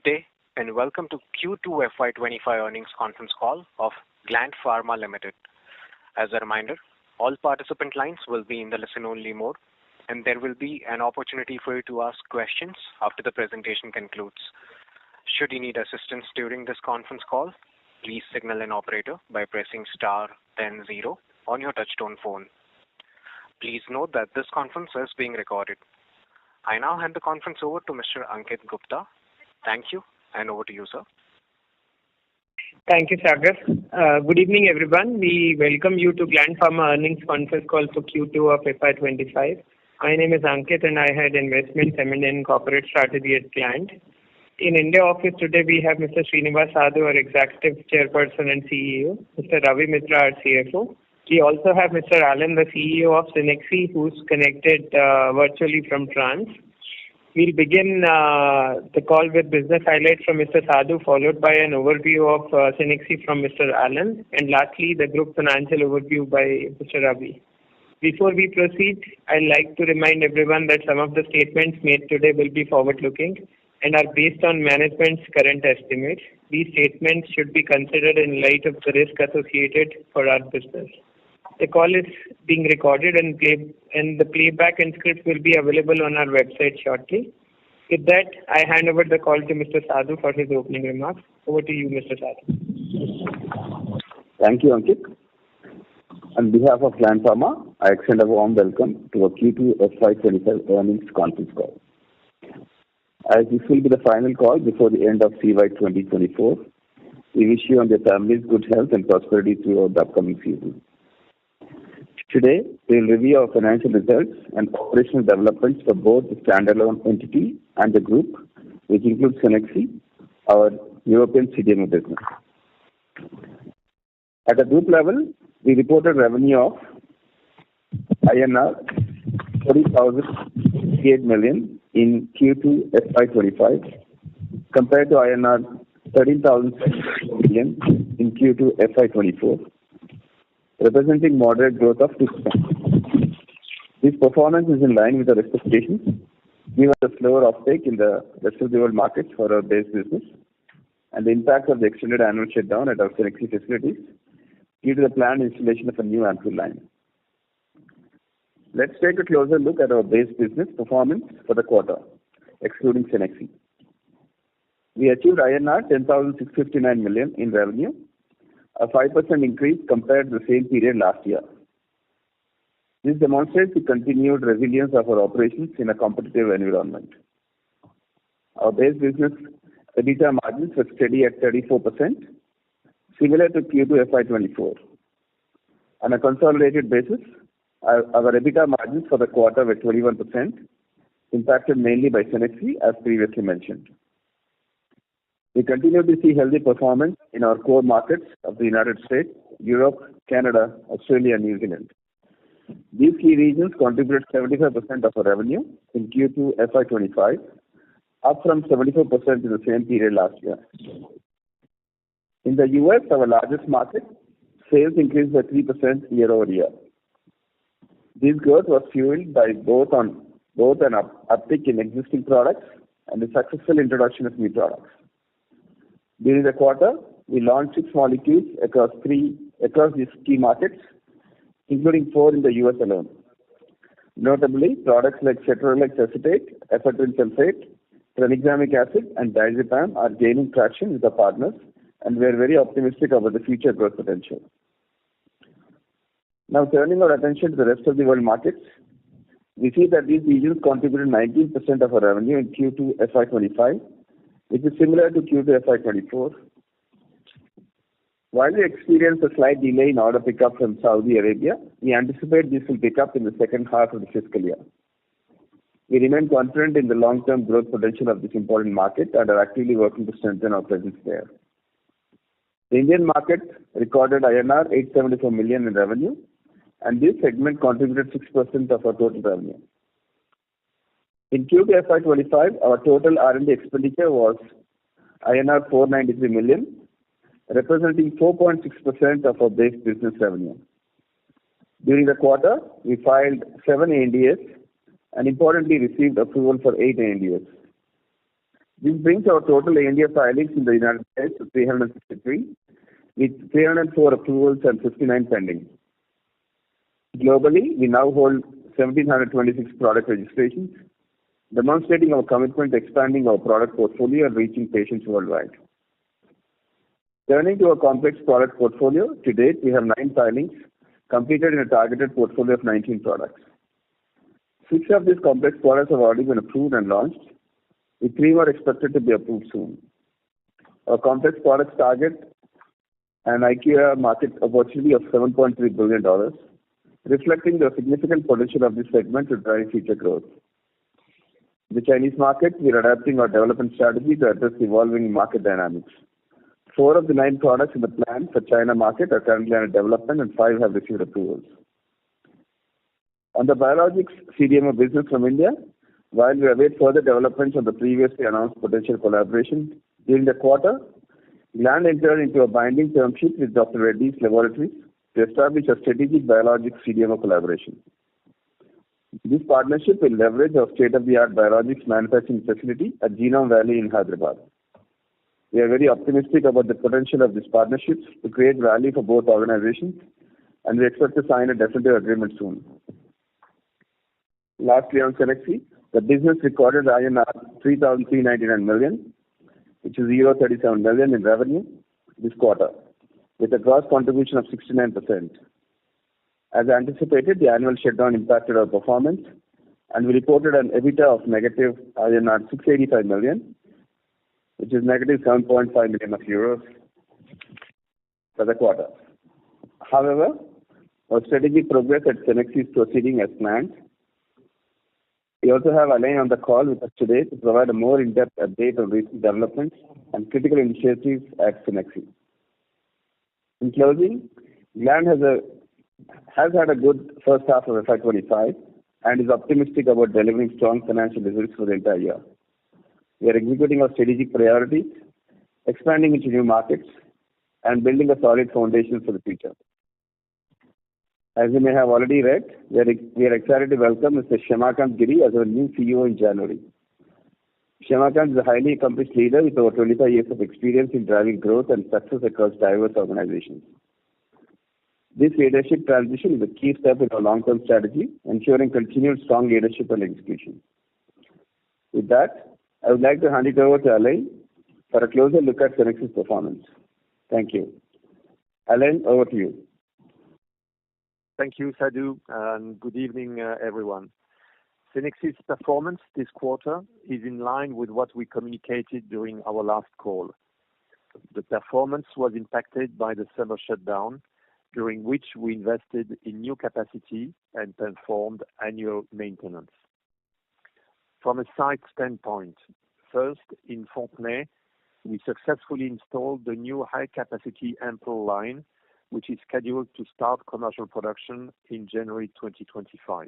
Good day, and welcome to Q2 FY25 earnings conference call of Gland Pharma Limited. As a reminder, all participant lines will be in the listen-only mode, and there will be an opportunity for you to ask questions after the presentation concludes. Should you need assistance during this conference call, please signal an operator by pressing star then 0 on your touchtone phone. Please note that this conference is being recorded. I now hand the conference over to Mr. Ankit Gupta. Thank you, and over to you, sir. Thank you, Sagar. Good evening, everyone. We welcome you to Gland Pharma earnings conference call for Q2 of FY25. My name is Ankit, and I head investments, M&A, and corporate strategy at Gland. In India office today, we have Mr. Srinivas Sadhu, our Executive Chairperson and CEO, Mr. Ravi Mitra, our CFO. We also have Mr. Alan, the CEO of Cenexi, who's connected virtually from France. We'll begin the call with business highlights from Mr. Sadhu, followed by an overview of Cenexi from Mr. Alan, and lastly, the group financial overview by Mr. Ravi. Before we proceed, I'd like to remind everyone that some of the statements made today will be forward-looking and are based on management's current estimates. These statements should be considered in light of the risk associated for our business. The call is being recorded and the playback and script will be available on our website shortly. With that, I hand over the call to Mr. Sadhu for his opening remarks. Over to you, Mr. Sadhu. Thank you, Ankit. On behalf of Gland Pharma, I extend a warm welcome to our Q2 FY25 earnings conference call. As this will be the final call before the end of CY 2024, we wish you and your families good health and prosperity throughout the upcoming season. Today, we will review our financial results and operational developments for both the standalone entity and the group, which includes Cenexi, our European CDMO business. At a group level, we reported revenue of INR 40,068 million in Q2 FY25 compared to INR 13,000 million in Q2 FY24. Representing moderate growth of 2%. This performance is in line with our expectations, given the slower uptake in the rest of the world markets for our base business and the impact of the extended annual shutdown at our Cenexi facilities due to the planned installation of a new ampoule line. Let's take a closer look at our base business performance for the quarter, excluding Cenexi. We achieved INR 10,659 million in revenue, a 5% increase compared to the same period last year. This demonstrates the continued resilience of our operations in a competitive environment. Our base business EBITDA margins were steady at 34%, similar to Q2 FY24. On a consolidated basis, our EBITDA margins for the quarter were 21%, impacted mainly by Cenexi, as previously mentioned. We continue to see healthy performance in our core markets of the United States, Europe, Canada, Australia, and New Zealand. These key regions contributed 75% of our revenue in Q2 FY25, up from 74% in the same period last year. In the US, our largest market, sales increased by 3% year over year. This growth was fueled by both an uptick in existing products and the successful introduction of new products. During the quarter, we launched 6 molecules across these key markets, including 4 in the US alone. Notably, products like cetrorelix acetate, ephedrine sulfate, tranexamic acid, and diazepam are gaining traction with our partners, and we are very optimistic about the future growth potential. Now, turning our attention to the rest of the world markets, we see that these regions contributed 19% of our revenue in Q2 FY25, which is similar to Q2 FY24. While we experienced a slight delay in order pickup from Saudi Arabia, we anticipate this will pick up in the second half of the fiscal year. We remain confident in the long-term growth potential of this important market and are actively working to strengthen our presence there. The Indian market recorded INR 874 million in revenue, and this segment contributed 6% of our total revenue. In Q2 FY25, our total R&D expenditure was INR 493 million, representing 4.6% of our base business revenue. During the quarter, we filed 7 ANDAs and importantly received approval for 8 ANDAs. This brings our total ANDA filings in the United States to 363, with 304 approvals and 59 pending. Globally, we now hold 1,726 product registrations, demonstrating our commitment to expanding our product portfolio and reaching patients worldwide. Turning to our complex product portfolio, to date we have 9 filings completed in a targeted portfolio of 19 products. 6 of these complex products have already been approved and launched, with 3 more expected to be approved soon. Our complex products target an IQVIA market opportunity of $7.3 billion, reflecting the significant potential of this segment to drive future growth. In the Chinese market, we are adapting our development strategy to address evolving market dynamics. 4 of the 9 products in the plan for China market are currently under development and 5 have received approvals. On the biologics CDMO business from India, while we await further developments on the previously announced potential collaboration, during the quarter, Gland entered into a binding term sheet with Dr. Reddy's Laboratories to establish a strategic biologics CDMO collaboration. This partnership will leverage our state-of-the-art biologics manufacturing facility at Genome Valley in Hyderabad. We are very optimistic about the potential of these partnerships to create value for both organizations, and we expect to sign a definitive agreement soon. Lastly, on Cenexi, the business recorded INR 3,399 million, which is 37 million in revenue this quarter, with a gross contribution of 69%. As anticipated, the annual shutdown impacted our performance, and we reported an EBITDA of negative INR 685 million, which is negative 7.5 million euros for the quarter. However, our strategic progress at Cenexi is proceeding as planned. We also have Alain on the call with us today to provide a more in-depth update on recent developments and critical initiatives at Cenexi. In closing, Gland has had a good first half of FY25 and is optimistic about delivering strong financial results for the entire year. We are executing our strategic priorities, expanding into new markets, and building a solid foundation for the future. As you may have already read, we are excited to welcome Mr. Shyamakant Giri as our new CEO in January. Shyamakant is a highly accomplished leader with over 25 years of experience in driving growth and success across diverse organizations. This leadership transition is a key step in our long-term strategy, ensuring continued strong leadership and execution. With that, I would like to hand it over to Alain for a closer look at Cenexi's performance. Thank you. Alain, over to you. Thank you, Sadhu, and good evening, everyone. Cenexi's performance this quarter is in line with what we communicated during our last call. The performance was impacted by the summer shutdown, during which we invested in new capacity and performed annual maintenance. From a site standpoint, first, in Fontenay, we successfully installed the new high-capacity ampoule line, which is scheduled to start commercial production in January 2025.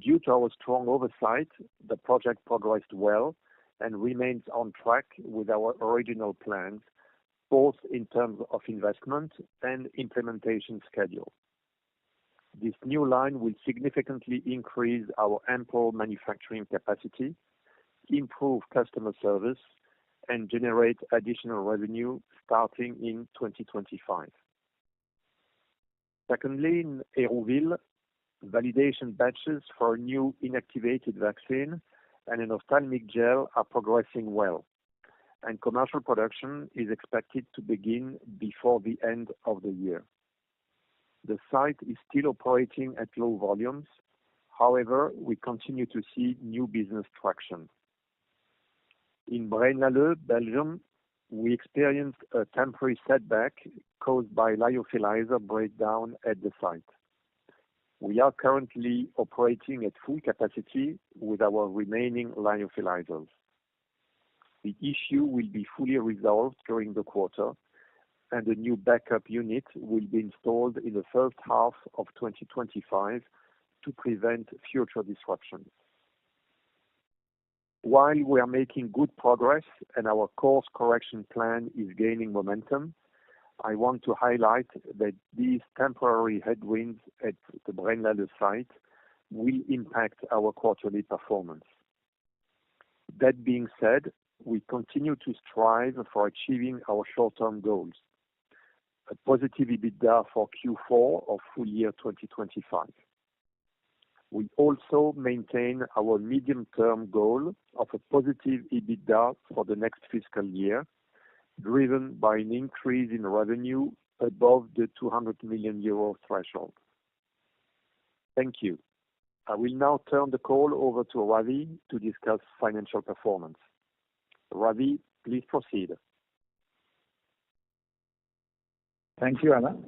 Due to our strong oversight, the project progressed well and remains on track with our original plans, both in terms of investment and implementation schedule. This new line will significantly increase our ampoule manufacturing capacity, improve customer service, and generate additional revenue starting in 2025. Secondly, in Hérouville, validation batches for a new inactivated vaccine and an ophthalmic gel are progressing well, and commercial production is expected to begin before the end of the year. The site is still operating at low volumes. However, we continue to see new business traction. In Braine-l'Alleud, Belgium, we experienced a temporary setback caused by lyophilizer breakdown at the site. We are currently operating at full capacity with our remaining lyophilizers. The issue will be fully resolved during the quarter, and a new backup unit will be installed in the first half of 2025 to prevent future disruptions. While we are making good progress and our course correction plan is gaining momentum, I want to highlight that these temporary headwinds at the Braine-l'Alleud site will impact our quarterly performance. That being said, we continue to strive for achieving our short-term goals. A positive EBITDA for Q4 of full year 2025. We also maintain our medium-term goal of a positive EBITDA for the next fiscal year, driven by an increase in revenue above the 200 million euro threshold. Thank you. I will now turn the call over to Ravi to discuss financial performance. Ravi, please proceed. Thank you, Alain.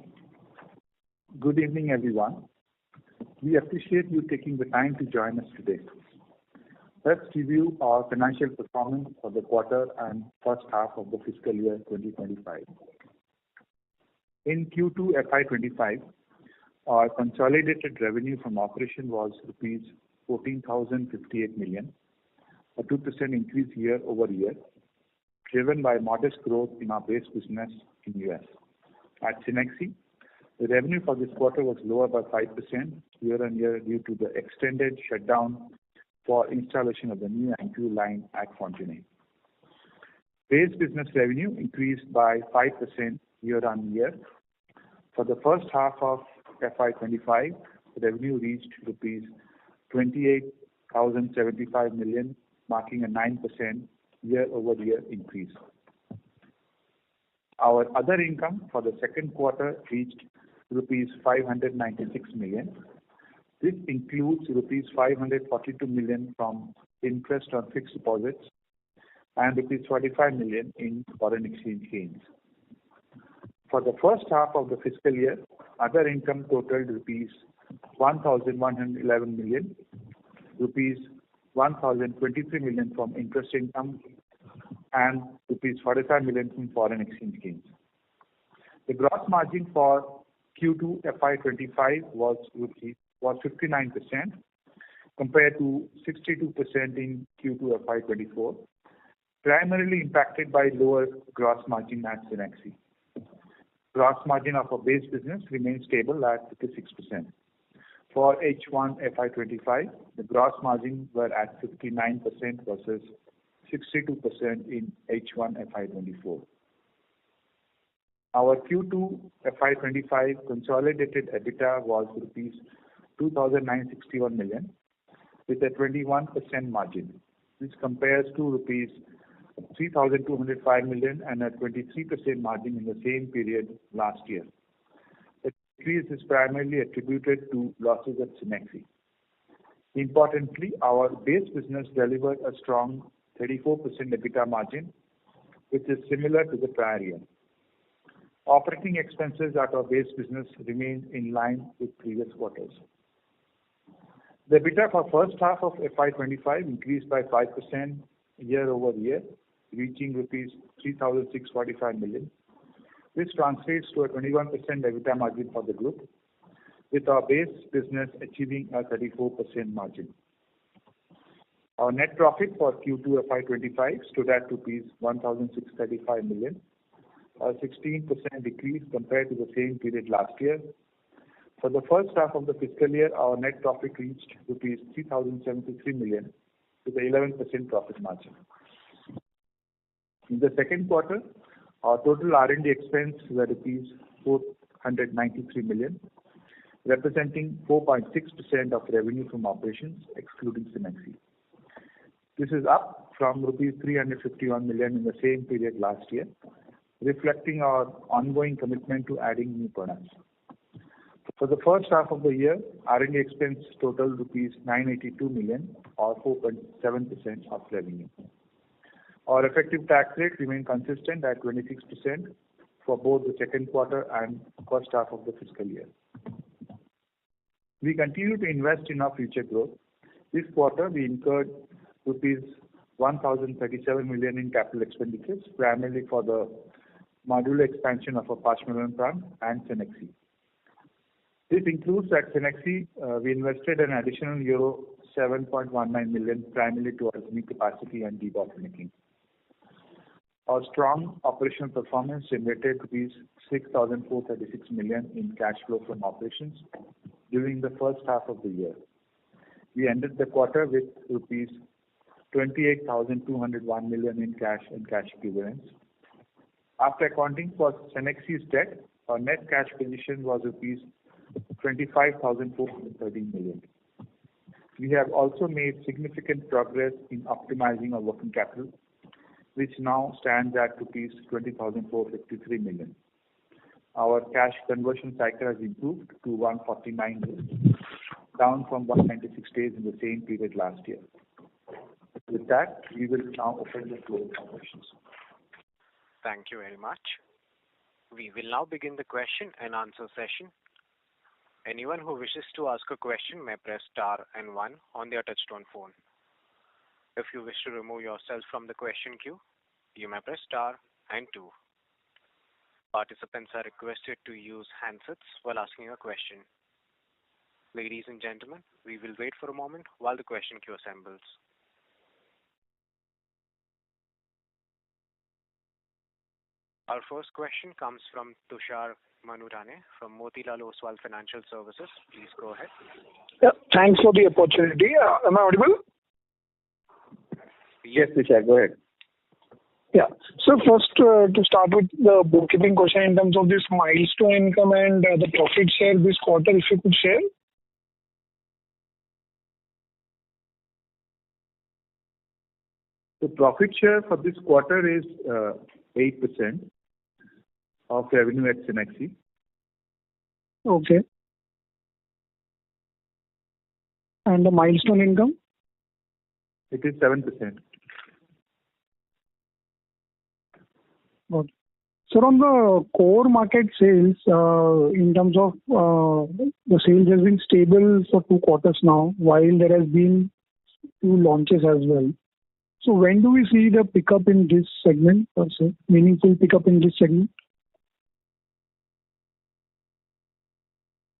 Good evening, everyone. We appreciate you taking the time to join us today. Let's review our financial performance for the quarter and first half of the fiscal year 2025. In Q2 FY25, our consolidated revenue from operation was rupees 14,058 million, a 2% increase year over year, driven by modest growth in our base business in US. At Cenexi, the revenue for this quarter was lower by 5% year on year due to the extended shutdown for installation of the new ampoule line at Fontenay. Base business revenue increased by 5% year on year. For the first half of FY25, revenue reached rupees 28,075 million, marking a 9% year-over-year increase. Our other income for the second quarter reached rupees 596 million. This includes rupees 542 million from interest on fixed deposits and rupees 45 million in foreign exchange gains. For the first half of the fiscal year, other income totaled rupees 1,111 million, rupees 1,023 million from interest income, and rupees 45 million from foreign exchange gains. The gross margin for Q2 FY25 was 59%, compared to 62% in Q2 FY24, primarily impacted by lower gross margin at Cenexi. Gross margin of our base business remained stable at 56%. For H1 FY25, the gross margins were at 59% versus 62% in H1 FY24. Our Q2 FY25 consolidated EBITDA was rupees 2,961 million, with a 21% margin. This compares to rupees 3,205 million and a 23% margin in the same period last year. The decrease is primarily attributed to losses at Cenexi. Importantly, our base business delivered a strong 34% EBITDA margin, which is similar to the prior year. Operating expenses at our base business remain in line with previous quarters. The EBITDA for first half of FY25 increased by 5% year over year, reaching rupees 3,645 million. This translates to a 21% EBITDA margin for the group, with our base business achieving a 34% margin. Our net profit for Q2 FY25 stood at rupees 1,635 million, a 16% decrease compared to the same period last year. For the first half of the fiscal year, our net profit reached rupees 3,073 million, with an 11% profit margin. In the second quarter, our total R&D expense were rupees 493 million, representing 4.6% of revenue from operations, excluding Cenexi. This is up from rupees 351 million in the same period last year, reflecting our ongoing commitment to adding new products. For the first half of the year, R&D expense totaled rupees 982 million, or 4.7% of revenue. Our effective tax rate remained consistent at 26% for both the second quarter and first half of the fiscal year. We continue to invest in our future growth. This quarter, we incurred rupees 1,037 million in capital expenditures, primarily for the modular expansion of our Pashamylaram plant and Cenexi. This includes at Cenexi, we invested an additional euro 7.19 million, primarily towards new capacity and debottlenecking. Our strong operational performance generated rupees 6,436 million in cash flow from operations during the first half of the year. We ended the quarter with rupees 28,201 million in cash and cash equivalents. After accounting for Cenexi's debt, our net cash position was rupees 25,413 million. We have also made significant progress in optimizing our working capital, which now stands at rupees 20,453 million. Our cash conversion cycle has improved to 149 days, down from 196 days in the same period last year. With that, we will now open the floor for questions. Thank you very much. We will now begin the question and answer session. Anyone who wishes to ask a question may press star and one on their touchtone phone. If you wish to remove yourself from the question queue, you may press star and two. Participants are requested to use handsets while asking a question. Ladies and gentlemen, we will wait for a moment while the question queue assembles. Our first question comes from Tushar Manudhane from Motilal Oswal Financial Services. Please go ahead. Yeah, thanks for the opportunity. Am I audible? Yes, Tushar, go ahead. Yeah. So first, to start with the bookkeeping question in terms of this milestone income and the profit share this quarter, if you could share. The profit share for this quarter is 8% of revenue at Cenexi. Okay. And the milestone income? It is 7%. Okay. So on the core market sales, in terms of the sales has been stable for 2 quarters now, while there has been 2 launches as well. So when do we see the pickup in this segment, per se, meaningful pickup in this segment?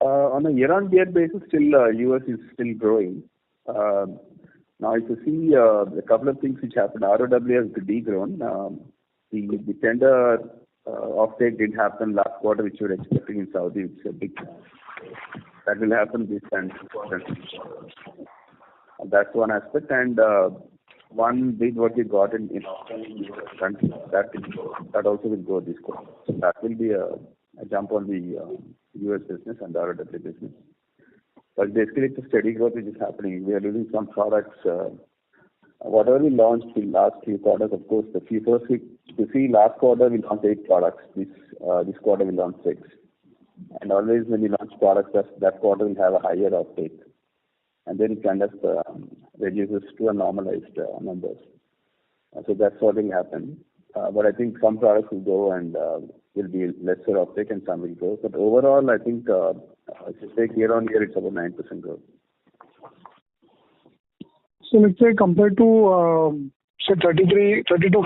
On a year-on-year basis, still US is still growing. Now, if you see a couple of things which happened, ROW has degrown. The tender offtake didn't happen last quarter, which we were expecting in Saudi. It's a big that will happen this time. That's one aspect, and one big what we got in country that also will go this quarter. So that will be a jump on the US business and the ROW business. But basically, it's a steady growth which is happening. We are losing some products. Whatever we launched in last few quarters, of course, you see last quarter we launched 8 products. This quarter we launched 6. And always when we launch products, that quarter will have a higher uptake. And then it kind of reduces to a normalized numbers. So that's what will happen. But I think some products will go and will be lesser uptake and some will go. But overall, I think if you take year on year, it's about 9% growth. So let's say compared to say 30 to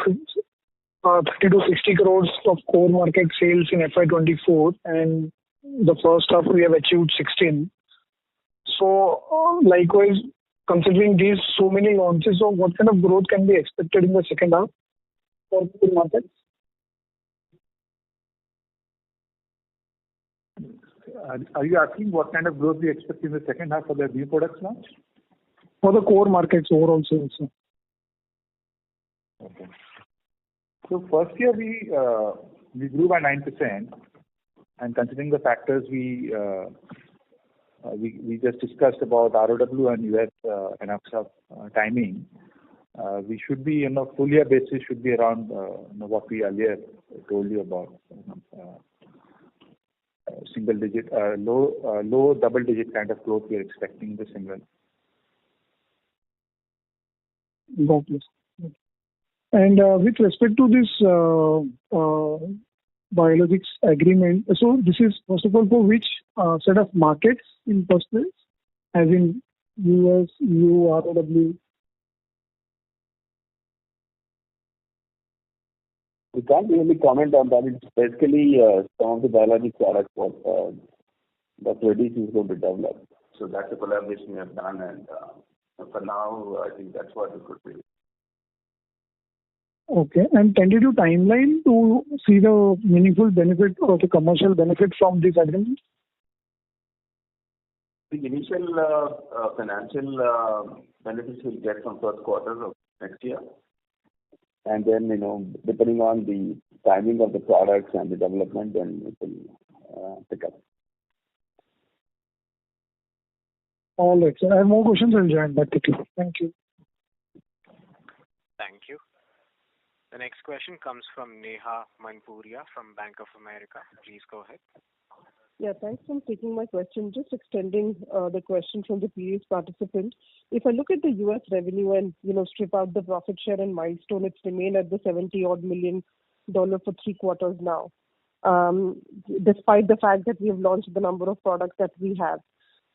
60 crores of core market sales in FY24, and the first half we have achieved 16. So likewise, considering these so many launches, so what kind of growth can be expected in the second half for core markets? Are you asking what kind of growth we expect in the second half for the new products launch? For the core markets overall sales. Okay. So first year we grew by 9%, and considering the factors we just discussed about ROW and US and AXA timing, we should be on a full year basis should be around what we earlier told you about single digit, low double digit kind of growth we are expecting the single. Got it. And with respect to this biologics agreement, so this is first of all for which set of markets in first place, as in US, EU, ROW? We can't really comment on that. It's basically some of the biologic products that Reddy's is going to develop. So that's a collaboration we have done, and for now, I think that's what it could be. Okay. And tentative timeline to see the meaningful benefit or the commercial benefit from this agreement? The initial financial benefits we'll get from first quarter of next year. And then, depending on the timing of the products and the development, then it will pick up. All right, sir. I have more questions. I'll join back to you. Thank you. Thank you. The next question comes from Neha Manpuria from Bank of America. Please go ahead. Yeah, thanks for taking my question. Just extending the question from the previous participant. If I look at the U.S. revenue and, strip out the profit share and milestone, it's remained at the $70-odd million for 3 quarters now, despite the fact that we have launched the number of products that we have.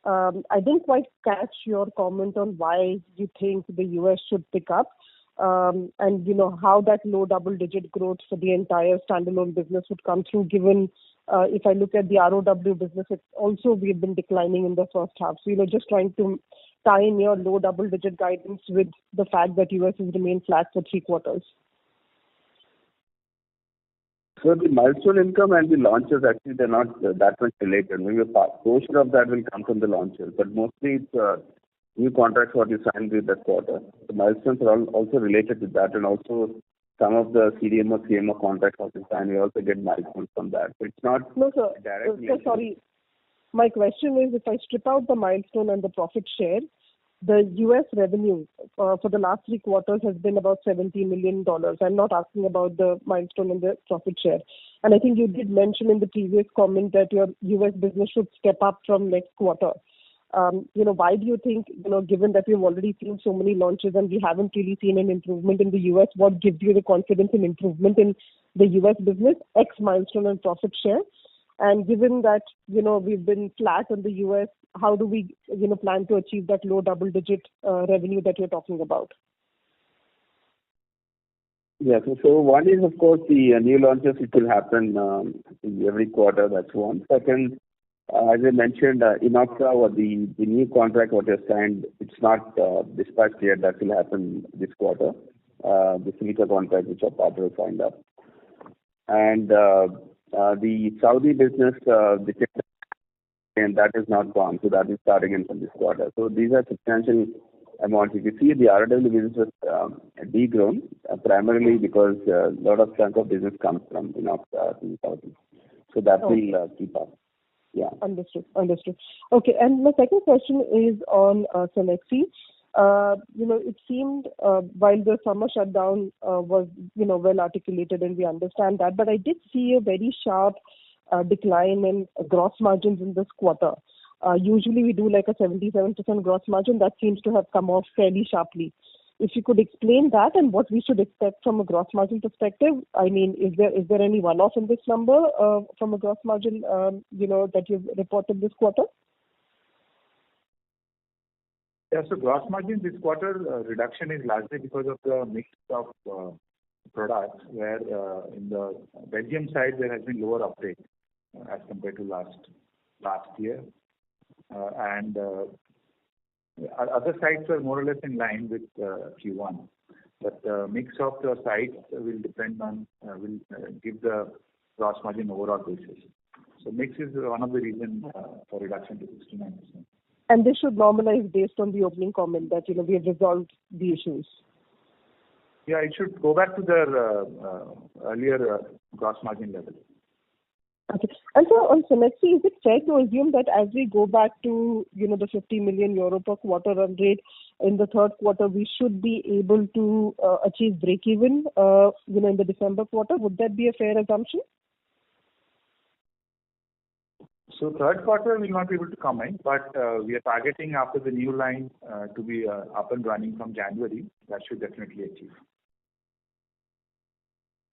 I didn't quite catch your comment on why you think the U.S. should pick up, and, how that low double-digit growth for the entire standalone business would come through, given if I look at the ROW business, it's also we've been declining in the first half. So, just trying to tie in your low double-digit guidance with the fact that U.S. has remained flat for 3 quarters. So the milestone income and the launches, actually, they're not that much related. Maybe a portion of that will come from the launches, but mostly it's new contracts what you signed with that quarter. The milestones are also related to that, and also some of the CDMO, CMO contracts also signed, we also get milestones from that. So it's not directly. No, sorry. My question is, if I strip out the milestone and the profit share, the U.S. revenue for the last 3 quarters has been about $70 million. I'm not asking about the milestone and the profit share. And I think you did mention in the previous comment that your U.S. business should step up from next quarter. Why do you think, given that we've already seen so many launches and we haven't really seen an improvement in the U.S., what gives you the confidence in improvement in the U.S. business, X milestone and profit share? And given that, we've been flat in the U.S., how do we, plan to achieve that low double-digit revenue that you're talking about? Yeah, so one is, of course, the new launches which will happen every quarter. That's one. Second, as I mentioned, Inoxa or the new contract what you signed, it's not dispatched yet. That will happen this quarter. The Silica contract which our partner signed up. And the Saudi business, and that is not gone. So that is starting in from this quarter. So these are substantial amounts. If you see the ROW business was degrown, primarily because a lot of chunk of business comes from Inoxa in Saudi. So that will keep up. Yeah. Understood. Okay. And my second question is on Cenexi. It seemed while the summer shutdown was, well articulated and we understand that, but I did see a very sharp decline in gross margins in this quarter. Usually we do like a 77% gross margin. That seems to have come off fairly sharply. If you could explain that and what we should expect from a gross margin perspective. I mean, is there any one-off in this number from a gross margin, that you've reported this quarter? Yeah, so gross margin this quarter reduction is largely because of the mix of products where in the Belgium side there has been lower uptake as compared to last year. And other sites are more or less in line with Q1. But the mix of the sites will depend on, will give the gross margin overall basis. So mix is one of the reasons for reduction to 69%. And this should normalize based on the opening comment that, we have resolved the issues. Yeah, it should go back to their earlier gross margin level. Okay. And so on Cenexi, is it fair to assume that as we go back to, the 50 million euro per quarter run rate in the third quarter, we should be able to achieve break-even, in the December quarter? Would that be a fair assumption? So third quarter we will not be able to comment, but we are targeting after the new line to be up and running from January. That should definitely achieve.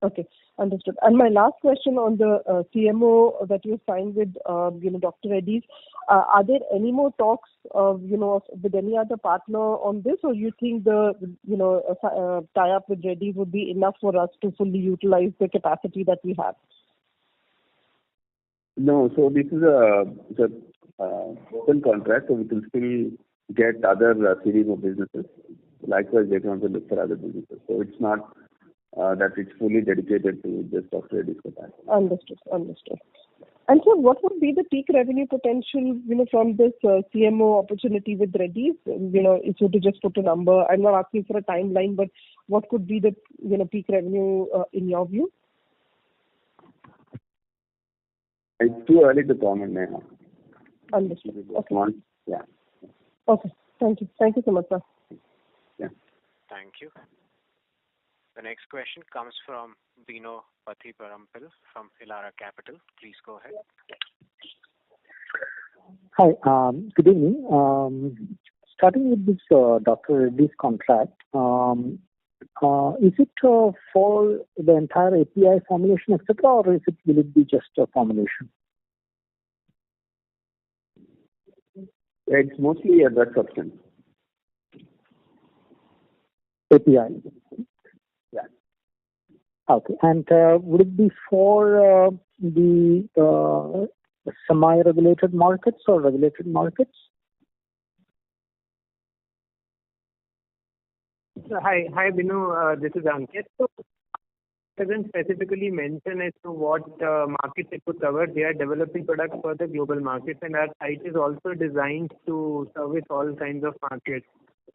Okay, understood. And my last question on the CMO that you signed with, Dr. Reddy's. Are there any more talks, with any other partner on this, or you think the, tie-up with Reddy's would be enough for us to fully utilize the capacity that we have? No, so this is a open contract, so we can still get other CDMO businesses. Likewise, they can also look for other businesses. So it's not that it's fully dedicated to just Dr. Reddy's capacity. Understood. And so what would be the peak revenue potential, from this CMO opportunity with Reddy's? If you were to just put a number, I'm not asking for a timeline, but what could be the, peak revenue in your view? It's too early to comment, Neha. Understood. Okay. Yeah. Okay. Thank you. Thank you so much, sir. Yeah. Thank you. The next question comes from Bino Pathiparampil from Elara Capital. Please go ahead. Hi, good evening. Starting with this Dr. Reddy's contract, is it for the entire API formulation, etc., or will it be just a formulation? It's mostly a drug substance. API. Yeah. Okay. And would it be for the semi-regulated markets or regulated markets? Hi, Binu. This is Ankit. So, doesn't specifically mention as to what markets it could cover. They are developing products for the global markets, and our site is also designed to service all kinds of markets.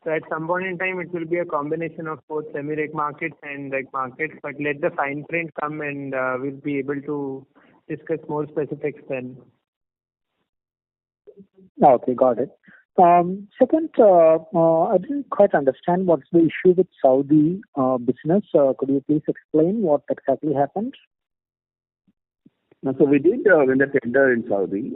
So at some point in time, it will be a combination of both semi-reg markets and reg markets, but let the fine print come and we'll be able to discuss more specifics then. Okay, got it. Second, I didn't quite understand what's the issue with Saudi business. Could you please explain what exactly happened? So we did win the tender in Saudi.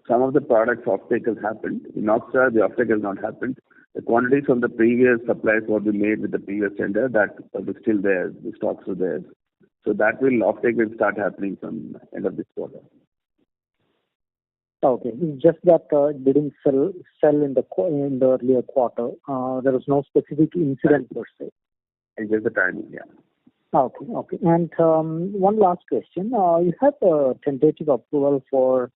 Some of the products offtake has happened. In Oxford, the offtake has not happened. The quantities from the previous supplies what we made with the previous tender, that was still there. The stocks were there. So that offtake will start happening from end of this quarter. Okay, it's just that it didn't sell in the earlier quarter. There was no specific incident per se. It's just the timing, yeah. Okay. And one last question. You have a tentative approval for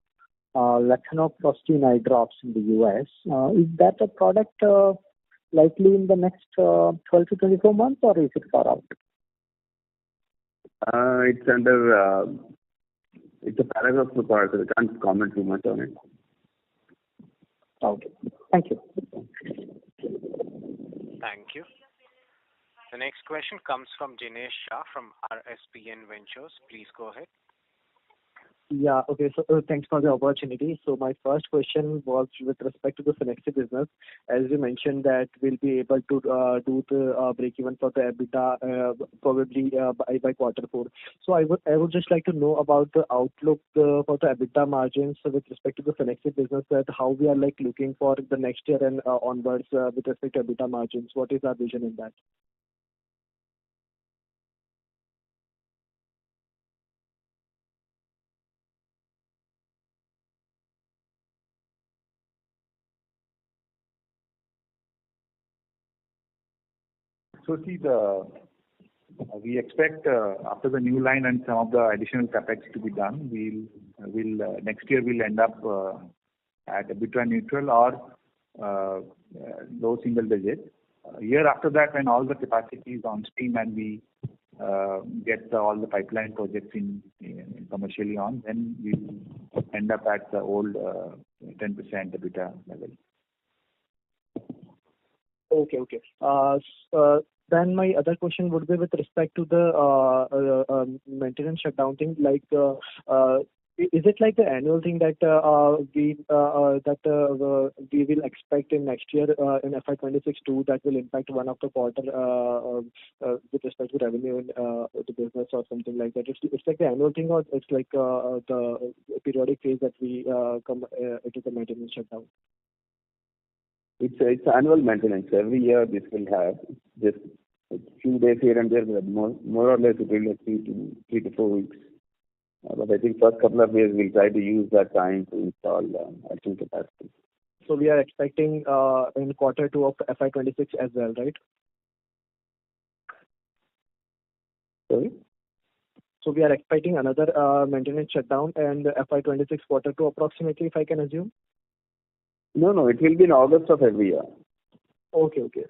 latanoprostene eye drops in the US. Is that a product likely in the next 12 to 24 months, or is it far out? It's under, it's a paragraph of the product, so I can't comment too much on it. Okay. Thank you. Thank you. The next question comes from Jinesh Shah from RSPN Ventures. Please go ahead. Yeah, okay. So thanks for the opportunity. So my first question was with respect to the Cenexi business. As you mentioned that we'll be able to do the break even for the EBITDA probably by quarter 4. So I would just like to know about the outlook for the EBITDA margins with respect to the Cenexi business, that how we are looking for the next year and onwards with respect to EBITDA margins. What is our vision in that? So see, we expect after the new line and some of the additional capex to be done, we'll next year we'll end up at EBITDA neutral or low single digit. Year after that, when all the capacity is on stream and we get all the pipeline projects in commercially on, then we'll end up at the old 10% EBITDA level. Okay. Then my other question would be with respect to the maintenance shutdown thing. Is it like the annual thing that we will expect in next year in FY26 too, that will impact one of the quarter with respect to revenue in the business or something like that? It's like the annual thing, or it's like the periodic phase that we come into the maintenance shutdown? It's annual maintenance. Every year this will have just a few days here and there, but more or less it will be 3 to 4 weeks. But I think first couple of years we'll try to use that time to install additional capacity. So we are expecting in quarter 2 of FY26 as well, right? Sorry? So we are expecting another maintenance shutdown and FY26 quarter 2 approximately, if I can assume? No, it will be in August of every year. Okay, okay.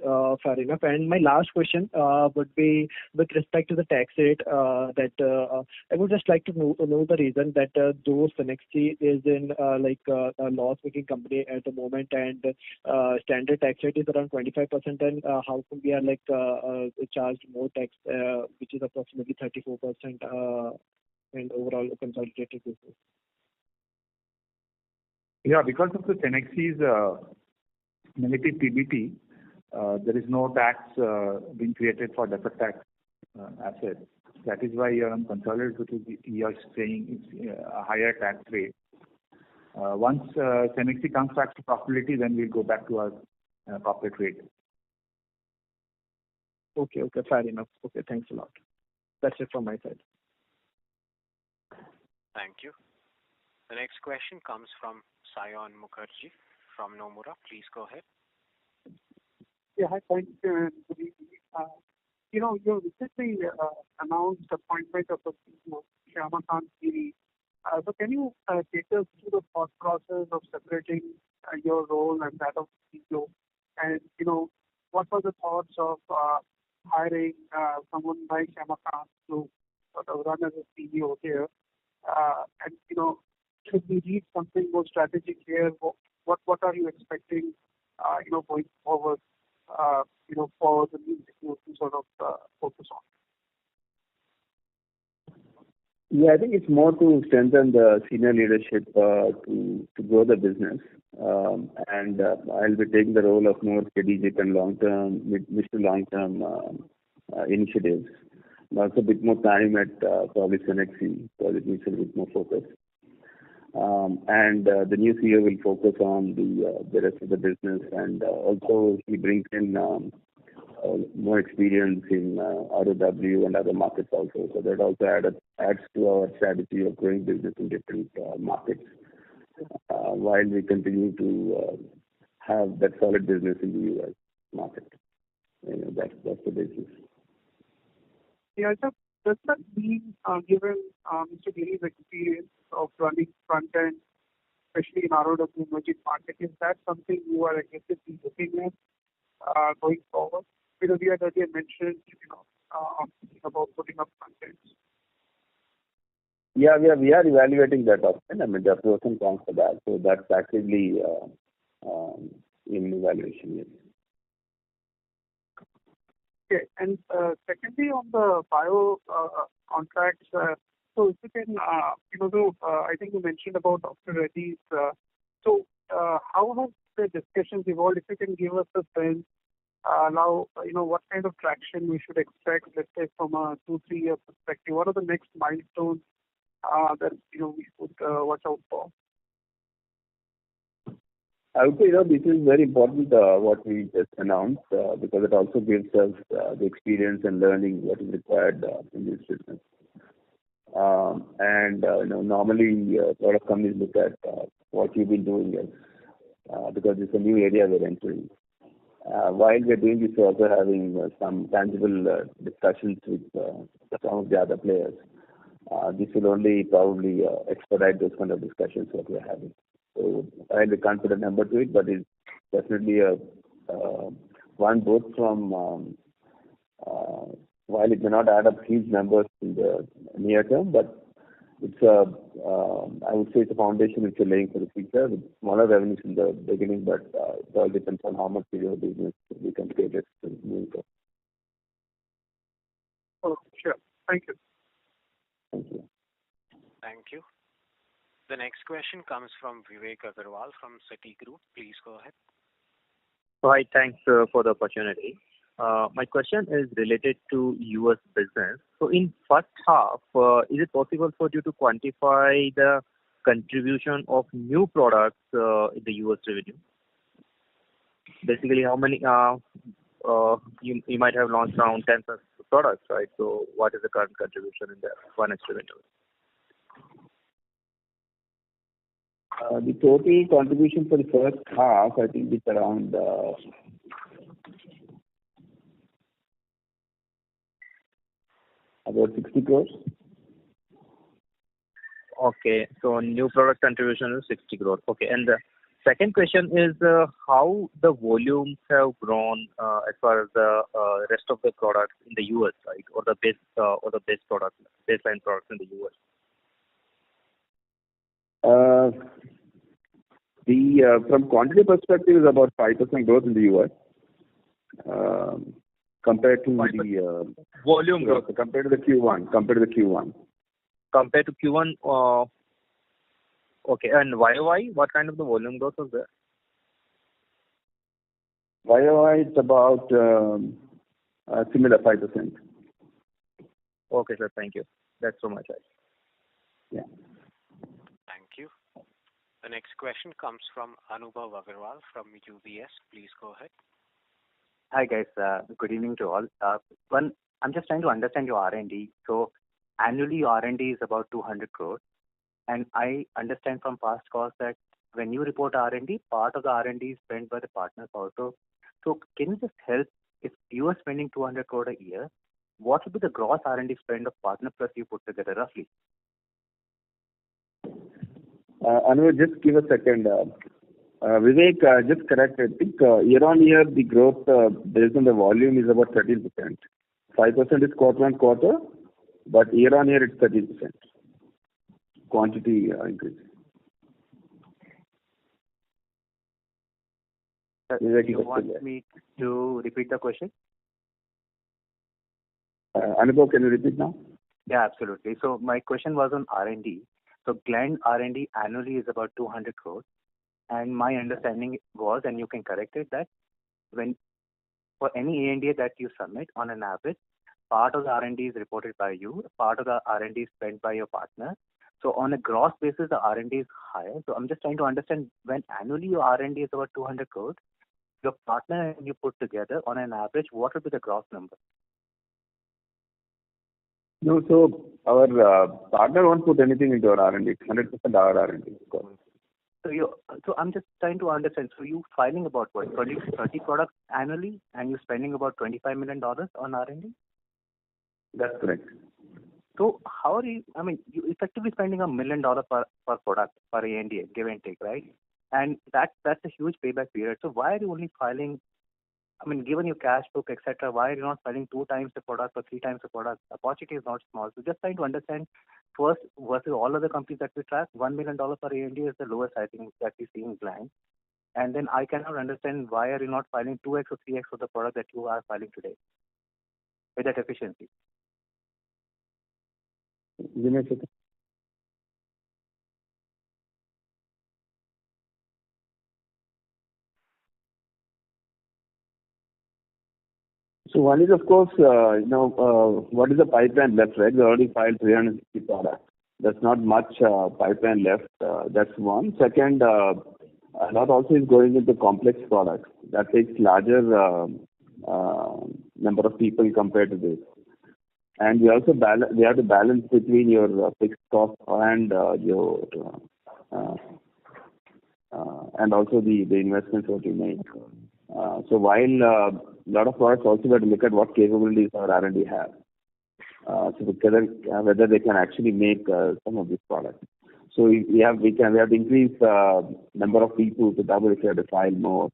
Fair enough. And my last question would be with respect to the tax rate, that I would just like to know the reason that though Cenexi is in a loss-making company at the moment, and standard tax rate is around 25%, and how come we are charged more tax, which is approximately 34% in overall consolidated business? Yeah, because of the Cenexi's negative PBT, there is no tax being created for deferred tax asset. That is why on consolidated you are saying it's a higher tax rate. Once Cenexi comes back to profitability, then we'll go back to our corporate rate. Okay, okay, fair enough. Okay, thanks a lot. That's it from my side. Thank you. The next question comes from Sayan Mukherjee from Nomura. Please go ahead. Yeah, hi, thank you, and good evening. You recently announced the appointment of a CEO, Shyamakant Giri. So can you take us through the thought process of separating your role and that of CEO? And, what were the thoughts of hiring someone like Shyamakant to sort of run as a CEO here? And, should we read something more strategic here? What are you expecting, going forward, for the new CEO to sort of focus on? Yeah, I think it's more to strengthen the senior leadership to grow the business. And I'll be taking the role of more strategic and long-term, mid to long-term initiatives. And also a bit more time at probably Cenexi, because it needs a bit more focus. And the new CEO will focus on the rest of the business, and also he brings in more experience in ROW and other markets also. So that also adds to our strategy of growing business in different markets, while we continue to have that solid business in the US market. That's the basis. Yeah, so does that mean, given Mr. Giri's experience of running front end, especially in ROW emerging market, is that something you are aggressively looking at going forward? Because you had earlier mentioned, thinking about putting up front ends. Yeah, we are evaluating that option. I mean, there are pros and cons for that. So that's actively in evaluation, yes. Okay, and secondly, on the bio contracts, so if you can, I think you mentioned about Dr. Reddy's. So how have the discussions evolved? If you can give us a sense now, what kind of traction we should expect, let's say from a 2-3 year perspective. What are the next milestones that we should watch out for? I would say, this is very important, what we just announced, because it also gives us the experience and learning what is required in this business. And normally a lot of companies look at what you've been doing because it's a new area we're entering. While we're doing this, we're also having some tangible discussions with some of the other players. This will only probably expedite those kind of discussions that we're having. So I can't put a number to it, but it's definitely one both from while it may not add up huge numbers in the near term, but it's I would say it's a foundation which we're laying for the future with smaller revenues in the beginning, but it all depends on how much bigger business we can create it moving forward. Oh, sure. Thank you. Thank you. Thank you. The next question comes from Vivek Agarwal from Citigroup. Please go ahead. Hi, thanks for the opportunity. My question is related to US business. So in first half, is it possible for you to quantify the contribution of new products in the US revenue? Basically, how many you might have launched around 10 products, right? So what is the current contribution in the one revenue? The total contribution for the first half, I think it's around about 60 crores. Okay, so new product contribution is 60 crores. Okay, and second question is how the volumes have grown as far as the rest of the products in the US, right, or the base product, baseline products in the US. From quantity perspective is about 5% growth in the US compared to the volume growth compared to the Q1. Compared to Q1. Okay, and YOY, what kind of the volume growth was there? YOY, it's about similar 5%. Okay, sir. Thank you. That's so much. Yeah. Thank you. The next question comes from Anubhav Agarwal from UBS. Please go ahead. Hi, guys. Good evening to all. One, I'm just trying to understand your R&D. So annually, your R&D is about 200 crores. And I understand from past calls that when you report R&D, part of the R&D is spent by the partners also. So can you just help, if you are spending 200 crore a year, what would be the gross R&D spend of partner plus you put together roughly? Anu, just give a second. Vivek, just correct. I think year on year, the growth based on the volume is about 13%. 5% is quarter on quarter, but year on year, it's 13%. Quantity increase. You want me to repeat the question? Anubhav, can you repeat now? Yeah, absolutely. So my question was on R&D. So Gland R&D annually is about 200 crores. And my understanding was, and you can correct it, that when for any ANDA that you submit, on an average, part of the R&D is reported by you, part of the R&D is spent by your partner. So on a gross basis, the R&D is higher. So I'm just trying to understand, when annually your R&D is about 200 crores, your partner and you put together, on an average, what would be the gross number? No, so our partner won't put anything into our R&D. It's 100% our R&D. So I'm just trying to understand. So you filing about what, 20 to 30 products annually, and you're spending about $25 million on R&D? That's correct. So how are you? I mean, you effectively spending $1 million per product per ANDA, give and take, right? And that's a huge payback period. So why are you only filing? I mean, given your cash book, etc., why are you not filing 2 times the product or 3 times the product? Opportunity is not small. So just trying to understand, first, versus all other companies that we track, $1 million per ANDA is the lowest, I think, that we see in Gland. And then I cannot understand why are you not filing 2x or 3x for the product that you are filing today with that efficiency. Give me a second. So one is, of course, what is the pipeline left, right? We already filed 360 products. There's not much pipeline left. That's one. Second, a lot also is going into complex products. That takes larger number of people compared to this. And we also we have to balance between your fixed cost and your and also the investments that you make. So while a lot of products also we have to look at what capabilities our R&D have. So whether they can actually make some of these products. So we have to increase number of people to double if we have to file more.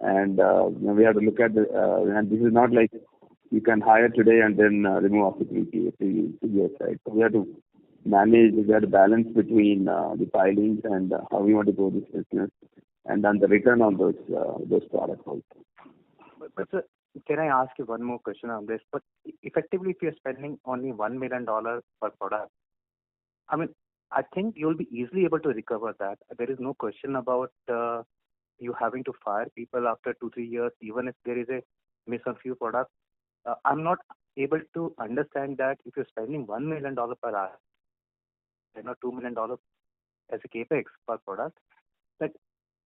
And we have to look at and this is not like you can hire today and then remove after 3 years, right? So we have to manage, we have to balance between the filings and how we want to grow this business, and then the return on those products also. But sir, can I ask you one more question on this? But effectively, if you're spending only $1 million per product, I mean, I think you'll be easily able to recover that. There is no question about you having to fire people after 2-3 years, even if there is a miss on few products. I'm not able to understand that if you're spending $1 million per hour, $2 million as a capex per product, that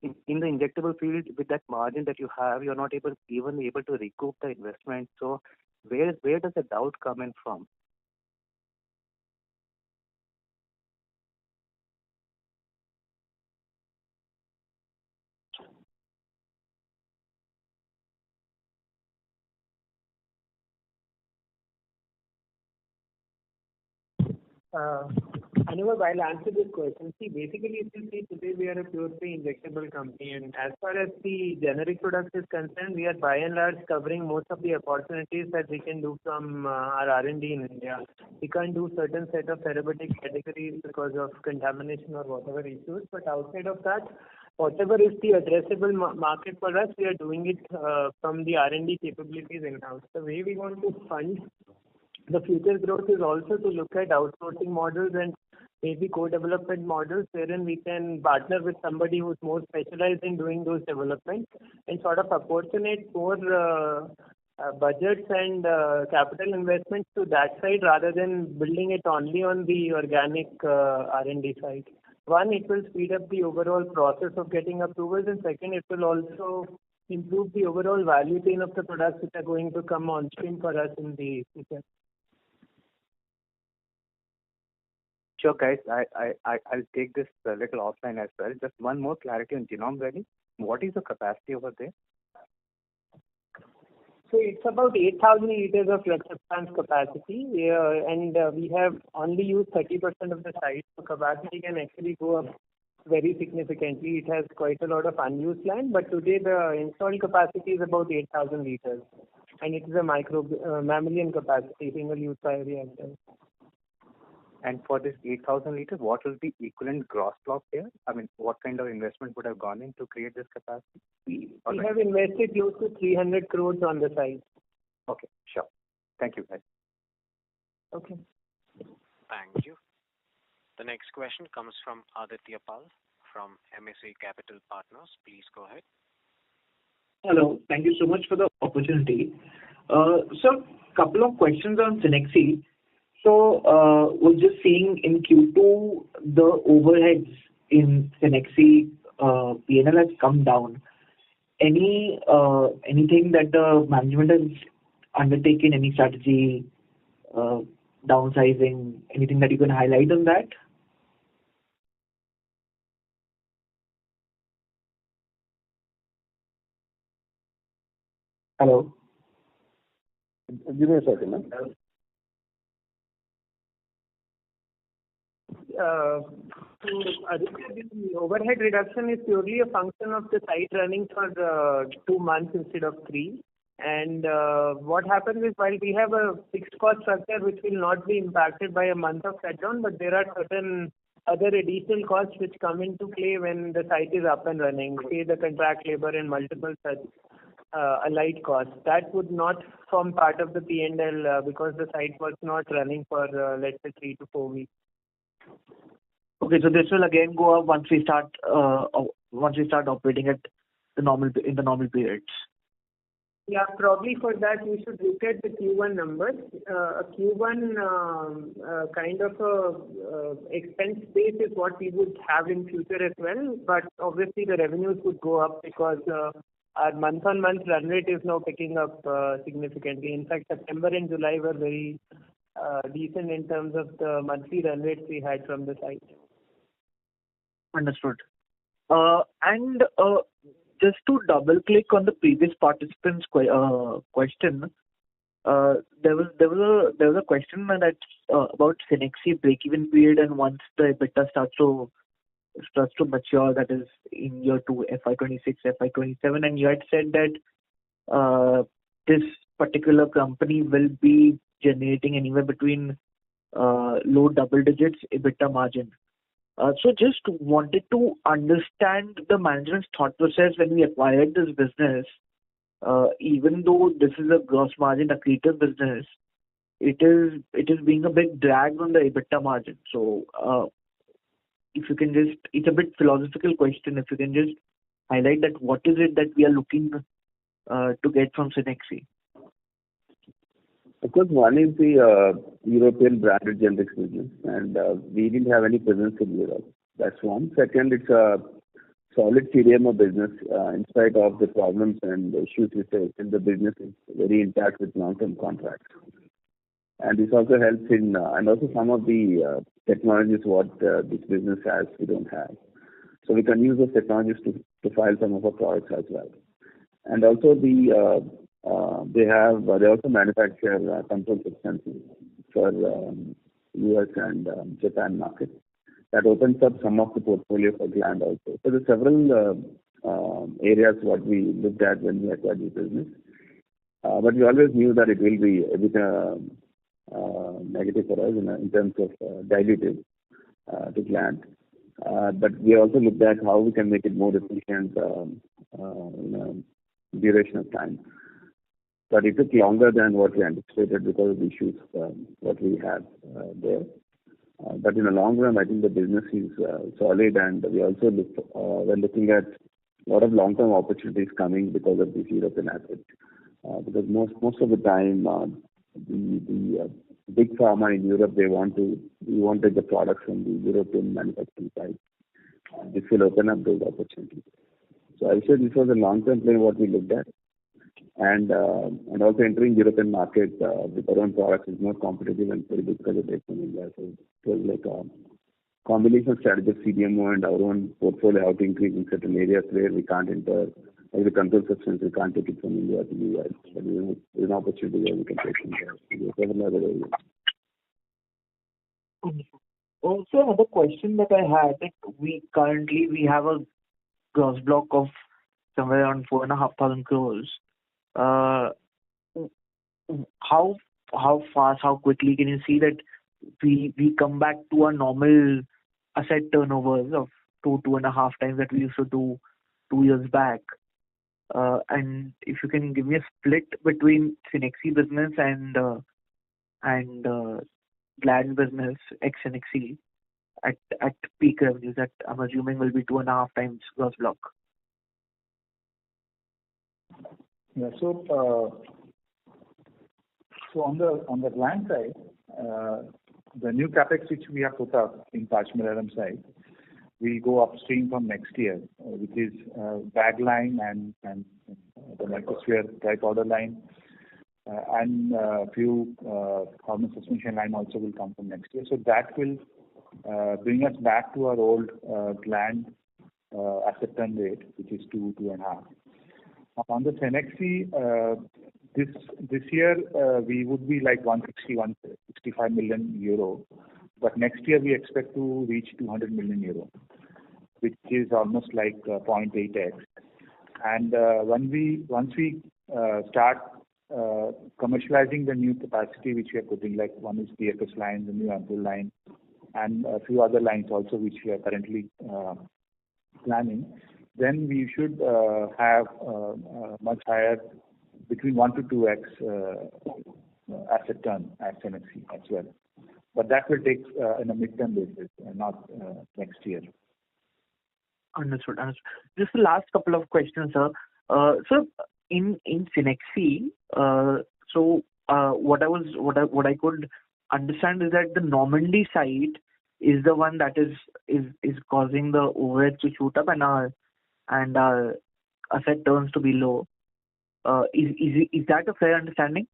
in the injectable field, with that margin that you have, you're not even able to recoup the investment. So where does the doubt come in from? Anubhav, I'll answer this question. See, basically, if you see today, we are a pure play injectable company, and as far as the generic product is concerned, we are by and large covering most of the opportunities that we can do from our R&D in India. We can't do certain set of therapeutic categories because of contamination or whatever issues, but outside of that, whatever is the addressable market for us, we are doing it from the R&D capabilities in-house. The way we want to fund the future growth is also to look at outsourcing models and maybe co-development models wherein we can partner with somebody who's more specialized in doing those developments and sort of apportionate more budgets and capital investments to that side rather than building it only on the organic R&D side. One, it will speed up the overall process of getting approvals, and second, it will also improve the overall value chain of the products which are going to come on stream for us in the future. Sure, guys. I'll take this a little offline as well. Just one more clarity on Genome Valley. What is the capacity over there? So it's about 8,000 liters of drug substance capacity, and we have only used 30% of the site. So capacity can actually go up very significantly. It has quite a lot of unused land, but today the installed capacity is about 8,000 liters, and it is a mammalian capacity, single-use bioreactor. And for this 8,000 liters, what will be equivalent gross block here? I mean, what kind of investment would have gone in to create this capacity? We have invested close to 300 crores on the site. Okay, sure. Thank you, guys. Okay. Thank you. The next question comes from Aditya Pal from MSA Capital Partners. Please go ahead. Hello. Thank you so much for the opportunity. So, couple of questions on Cenexi. So, we're just seeing in Q2, the overheads in Cenexi P&L has come down. Anything that the management has undertaken, any strategy, downsizing, anything that you can highlight on that? Hello? Give me a second, man. The overhead reduction is purely a function of the site running for 2 months instead of 3. And what happens is, while we have a fixed cost structure which will not be impacted by a month of shutdown, but there are certain other additional costs which come into play when the site is up and running, say the contract labor and multiple such allied costs. That would not form part of the P&L because the site was not running for let's say 3 to 4 weeks. Okay, so this will again go up once we start operating at the normal periods. Yeah, probably for that you should look at the Q1 numbers. Q1 kind of expense base is what we would have in future as well, but obviously the revenues would go up because our month-on-month run rate is now picking up significantly. In fact, September and July were very decent in terms of the monthly run rates we had from the site. Understood. And just to double click on the previous participant's question, there was a question that about Cenexi break-even period, and once the EBITDA starts to mature, that is in year 2, FY26, FY27, and you had said that this particular company will be generating anywhere between low double digits EBITDA margin. So just wanted to understand the management's thought process when we acquired this business. Even though this is a gross margin accretive business, it is being a big drag on the EBITDA margin. So if you can just, it's a bit philosophical question. If you can just highlight that, what is it that we are looking to get from Cenexi? Of course, one is the European branded generics business, and we didn't have any presence in Europe. That's one. Second, it's a solid CDMO business. In spite of the problems and the issues we face, and the business is very intact with long-term contracts. And this also helps in, and also some of the technologies what this business has, we don't have. So we can use those technologies to file some of our products as well. And also they also manufacture controlled substances for US and Japan market. That opens up some of the portfolio for Gland also. So there are several areas what we looked at when we acquired this business. But we always knew that it will be a bit negative for us in terms of dilutive to Gland. But we also looked at how we can make it more efficient in a duration of time. But it took longer than what we anticipated because of the issues what we had there. But in the long run, I think the business is solid, and we also we're looking at a lot of long-term opportunities coming because of this European asset. Because most of the time, the big pharma in Europe, we wanted the products from the European manufacturing side. This will open up those opportunities. So I would say this was a long-term play what we looked at. And also entering European market with our own products is more competitive and very difficult to take from India. So it was like a combination strategy of CDMO and our own portfolio, how to increase in certain areas where we can't enter. Like the control substance, we can't take it from India to the US. But there's an opportunity where we can take from there. Several other areas. Also, another question that I had, like we have a gross block of somewhere around 4,500 crores. How fast, how quickly can you see that we come back to our normal asset turnovers of 2.5 times that we used to do 2 years back? And if you can give me a split between Cenexi business and Gland business ex Cenexi at peak revenues that I'm assuming will be 2.5 times gross block. Yeah. So on the Gland side, the new capex which we have put up in Pashamylaram side will go upstream from next year, which is bag line and the microsphere dry powder line, and a few hormone suspension line also will come from next year. So that will bring us back to our old Gland asset turn rate, which is 2.5. On the Cenexi, this year we would be like 165 million euro, but next year we expect to reach 200 million euro, which is almost like 0.8x. And once we start commercializing the new capacity which we are putting, like one is PFS line, the new ampoule line, and a few other lines also which we are currently planning, then we should have much higher, between 1 to 2x asset turn at Cenexi as well. But that will take in a midterm basis, not next year. Understood. Just the last couple of questions, sir. So in Cenexi, what I could understand is that the Normandy site is the one that is causing the overhead to shoot up and our asset turns to be low. Is that a fair understanding?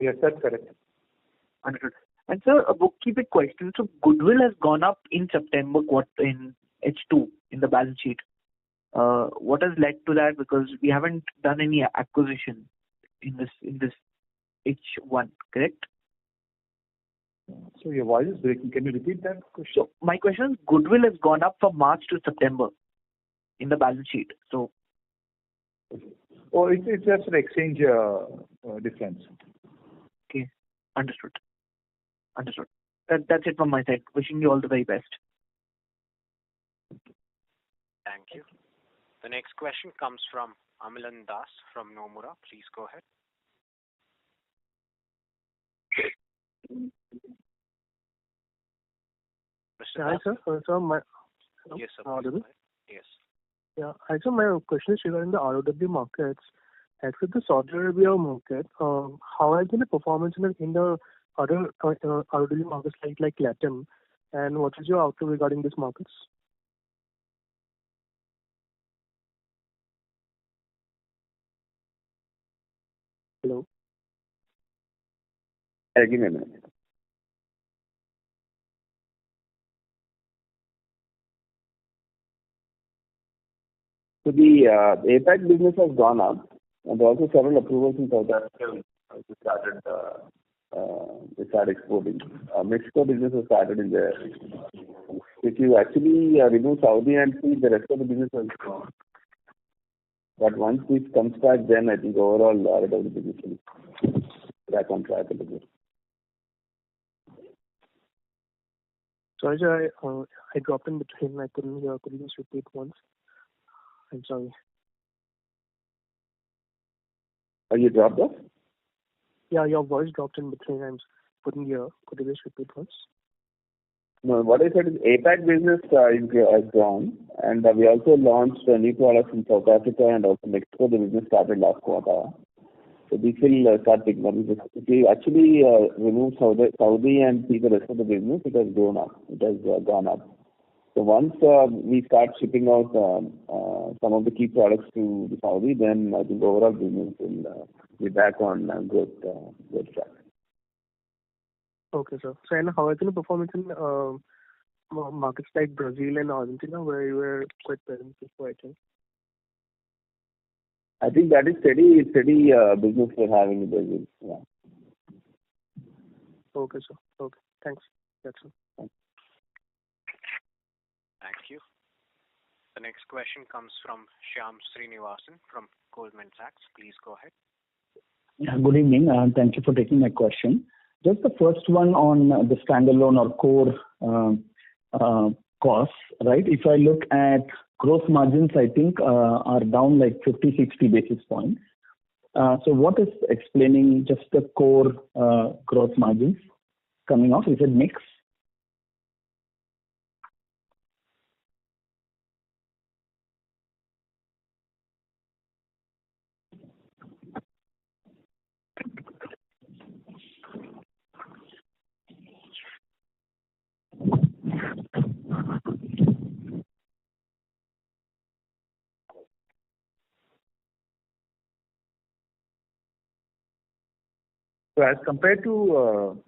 Yes, that's correct. Understood. And sir, a bookkeeping question. So goodwill has gone up in September in H2 in the balance sheet. What has led to that? Because we haven't done any acquisition in this H1, correct? So your voice is breaking. Can you repeat that question? So my question is, goodwill has gone up from March to September in the balance sheet. So, it's just an exchange difference. Okay, understood. That's it from my side. Wishing you all the very best. Thank you. The next question comes from Amilan Das from Nomura. Please go ahead. Hi, sir. Yes, sir. Audible? Yes. Yeah. Hi, sir. My question is regarding the ROW markets. As with the Saudi Arabia market, how has been the performance in the other ROW markets like Latin, and what is your outlook regarding these markets? Hello? Give me a minute. So the APAC business has gone up, and there are also several approvals in South Africa which started they start exporting. Mexico business has started in there. If you actually remove Saudi and see, the rest of the business has gone. But once this comes back, then I think overall ROW business will back on track a little bit. Sorry, sir, I dropped in between. I couldn't hear. Could you just repeat once? I'm sorry. You dropped off? Yeah, your voice dropped in between. I couldn't hear. Could you just repeat once? No, what I said is APAC business has grown, and we also launched new products in South Africa and also Mexico. The business started last quarter. So this will start picking up. If you actually remove Saudi and see the rest of the business, it has grown up. It has gone up. So once we start shipping out some of the key products to the Saudi, then I think overall business will be back on growth track. Okay, sir. So, and how has been the performance in markets like Brazil and Argentina, where you were quite present before, I think? I think that is steady business we're having in Brazil. Yeah. Okay, sir. Okay. Thanks. That's all. Thanks. Thank you. The next question comes from Shyam Srinivasan from Goldman Sachs. Please go ahead. Yeah, good evening, and thank you for taking my question. Just the first one on the standalone or core costs, right? If I look at gross margins, I think are down like 50-60 basis points. So what is explaining just the core gross margins coming off? Is it mix? So as compared to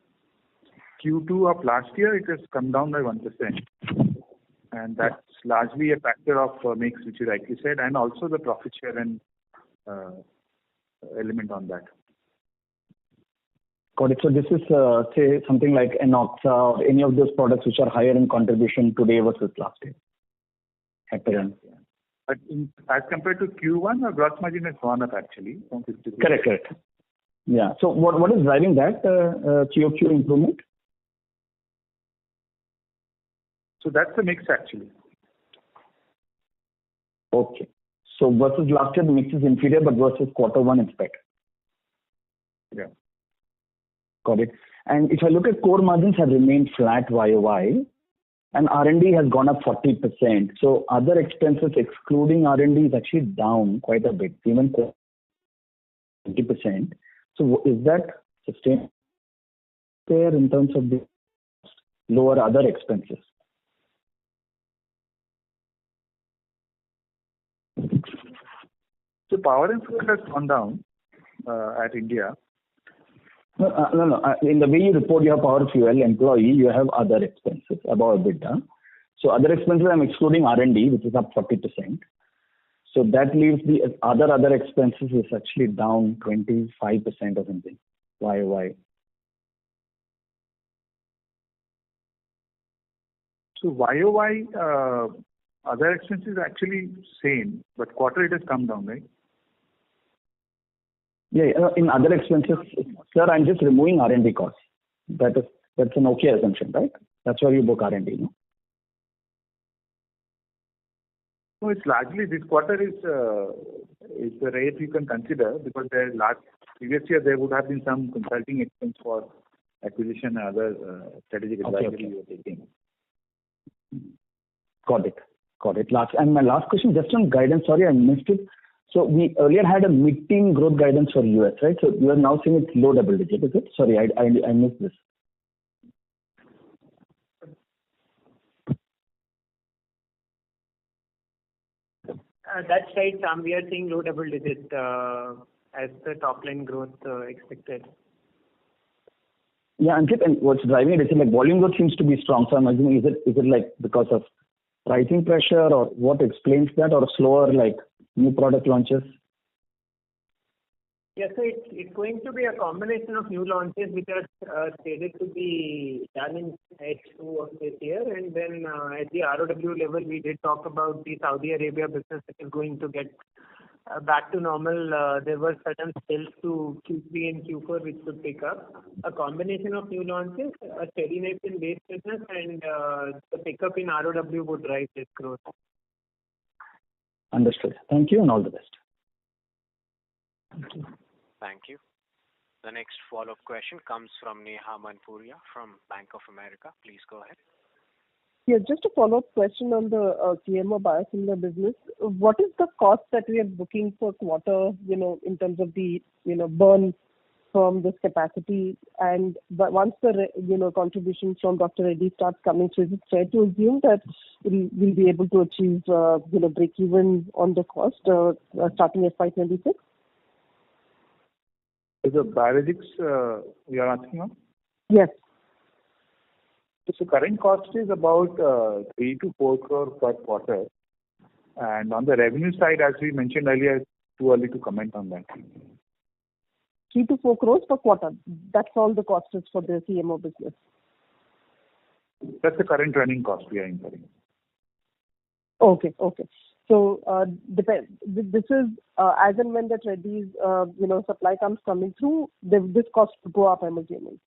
Q2 of last year, it has come down by 1%. And that's largely a factor of mix, which you rightly said, and also the profit share and element on that. Got it. So this is, say, something like Enoxa or any of those products which are higher in contribution today versus last year. Yeah. But as compared to Q1, our gross margin has gone up actually from 50. Correct. Yeah. So what is driving that QOQ improvement? So that's the mix actually. Okay. So versus last year, the mix is inferior, but versus quarter one, it's better. Yeah. Got it. And if I look at core margins have remained flat YOY, and R&D has gone up 40%. So other expenses excluding R&D is actually down quite a bit, even 20%. So is that sustained there in terms of the lower other expenses? So power and fuel has gone down at India. No. In the way you report your power fuel employee, you have other expenses above EBITDA. So other expenses, I'm excluding R&D, which is up 40%. So that leaves the other expenses is actually down 25% or something. YOY. So YOY other expenses actually same, but quarter it has come down, right? Yeah, in other expenses, sir, I'm just removing R&D costs. That's an okay assumption, right? That's why you book R&D, no? No, it's largely this quarter is the rate you can consider because previous year there would have been some consulting expense for acquisition and other strategic advisory you were taking. Got it. My last question, just on guidance. Sorry, I missed it. So we earlier had a mid-teen growth guidance for US, right? So you are now saying it's low double digit, is it? Sorry, I missed this. That's right, Sam. We are seeing low double digit as the top line growth expected. Yeah, and what's driving it is like volume growth seems to be strong. So I'm assuming is it like because of pricing pressure or what explains that, or slower like new product launches? Yes, so it's going to be a combination of new launches which are stated to be done in H2 of this year. And then at the ROW level, we did talk about the Saudi Arabia business that is going to get back to normal. There were certain spills to Q3 and Q4 which could pick up. A combination of new launches, a steadiness in base business, and the pickup in ROW would drive this growth. Understood. Thank you and all the best. Thank you. Thank you. The next follow-up question comes from Neha Manpuria from Bank of America. Please go ahead. Yeah, just a follow-up question on the CMO biosimilar business. What is the cost that we are booking per quarter, in terms of the, burn from this capacity? But once the, contribution from Dr. Reddy starts coming through, is it fair to assume that we'll be able to achieve, break even on the cost starting FY26? Is the biologics you are asking on? Yes. So current cost is about 3 to 4 crore per quarter. And on the revenue side, as we mentioned earlier, it's too early to comment on that. 3 to 4 crores per quarter. That's all the cost is for the CMO business. That's the current running cost we are incurring. Okay. So this is as and when that Reddy's supply comes coming through, this cost will go up, I'm assuming.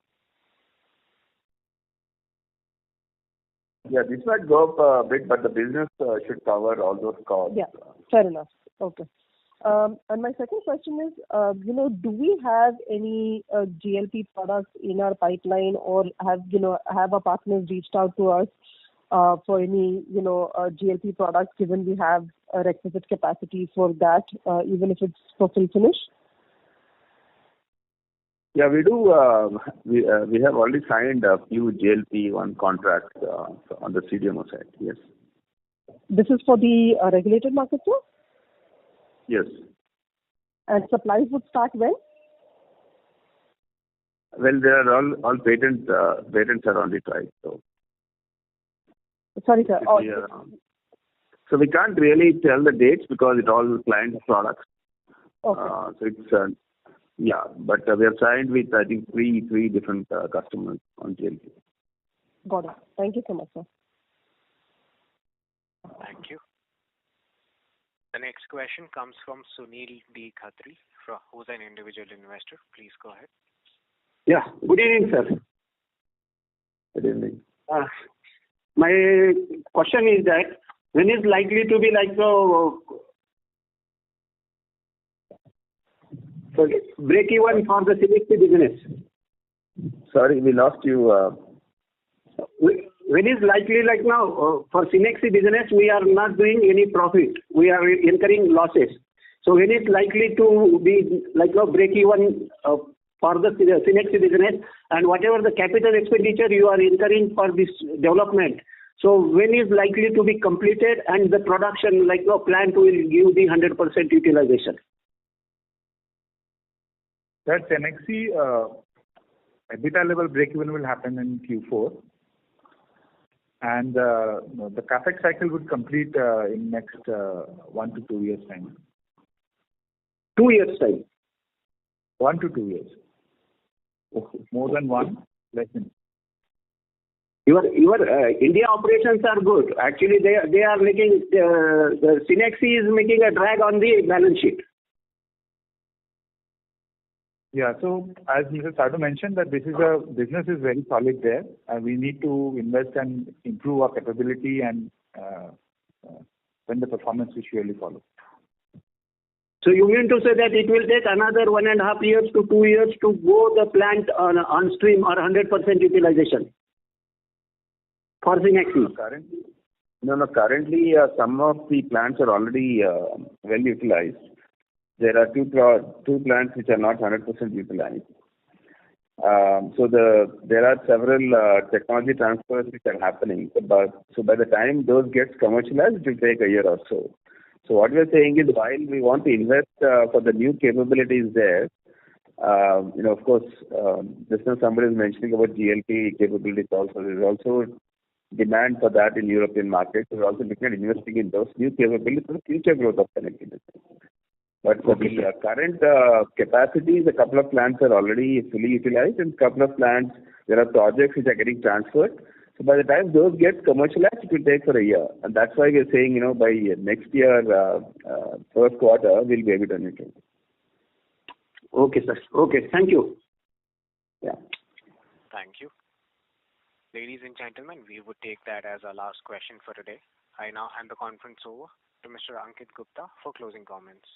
Yeah, this might go up a bit, but the business should cover all those costs. Yeah, fair enough. Okay. And my second question is, do we have any GLP products in our pipeline, or have our partners reached out to us for any, GLP products, given we have a requisite capacity for that, even if it's for fill finish? Yeah, we do. We have already signed a few GLP-1 contracts on the CDMO side. Yes. This is for the regulated market, sir? Yes. And supplies would start when? Well, they are all patents are on it, right? So. Sorry, sir. So we can't really tell the dates because it all client products. Okay. So it's yeah, but we have signed with I think three different customers on GLP. Got it. Thank you so much, sir. Thank you. The next question comes from Sunil D. Khatri, who's an individual investor. Please go ahead. Yeah. Good evening, sir. Good evening. My question is that when is likely to be break even for the Cenexi business? Sorry, we lost you. When is likely now for Cenexi business we are not doing any profit. We are incurring losses. So when is likely to be break even for the Cenexi business, and whatever the capital expenditure you are incurring for this development. So when is likely to be completed and the production plant will give the 100% utilization? That Cenexi EBITDA level break-even will happen in Q4. And the capex cycle would complete in next 1 to 2 years' time. 2 years' time? 1 to 2 years. More than one, less than. Your India operations are good. Actually, they are making, the Cenexi is making a drag on the balance sheet. Yeah, so as Mr. Sadhu mentioned, that business is very solid there, and we need to invest and improve our capability, and then the performance will surely follow. So you mean to say that it will take another 1.5 years to 2 years to go the plant on stream or 100% utilization for Cenexi? Currently some of the plants are already well utilized. There are two plants which are not 100% utilized. So there are several technology transfers which are happening. So by the time those gets commercialized, it will take a year or so. So what we are saying is, while we want to invest for the new capabilities there, of course, just now somebody is mentioning about GLP capabilities also. There is also demand for that in European markets. We're also looking at investing in those new capabilities for the future growth of Cenexi business. But for the current capacities, a couple of plants are already fully utilized, and a couple of plants, there are projects which are getting transferred. So by the time those get commercialized, it will take for a year. And that's why we're saying, by next year, first quarter, we'll be able to utilize. Okay, sir. Okay, thank you. Yeah. Thank you. Ladies and gentlemen, we would take that as our last question for today. I now hand the conference over to Mr. Ankit Gupta for closing comments.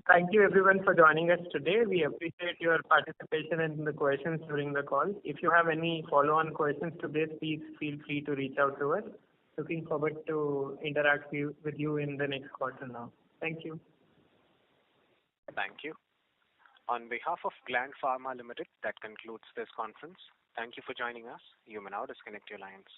Thank you everyone for joining us today. We appreciate your participation in the questions during the call. If you have any follow-on questions today, please feel free to reach out to us. Looking forward to interact with you in the next quarter now. Thank you. Thank you. On behalf of Gland Pharma Limited, that concludes this conference. Thank you for joining us. You may now disconnect your lines.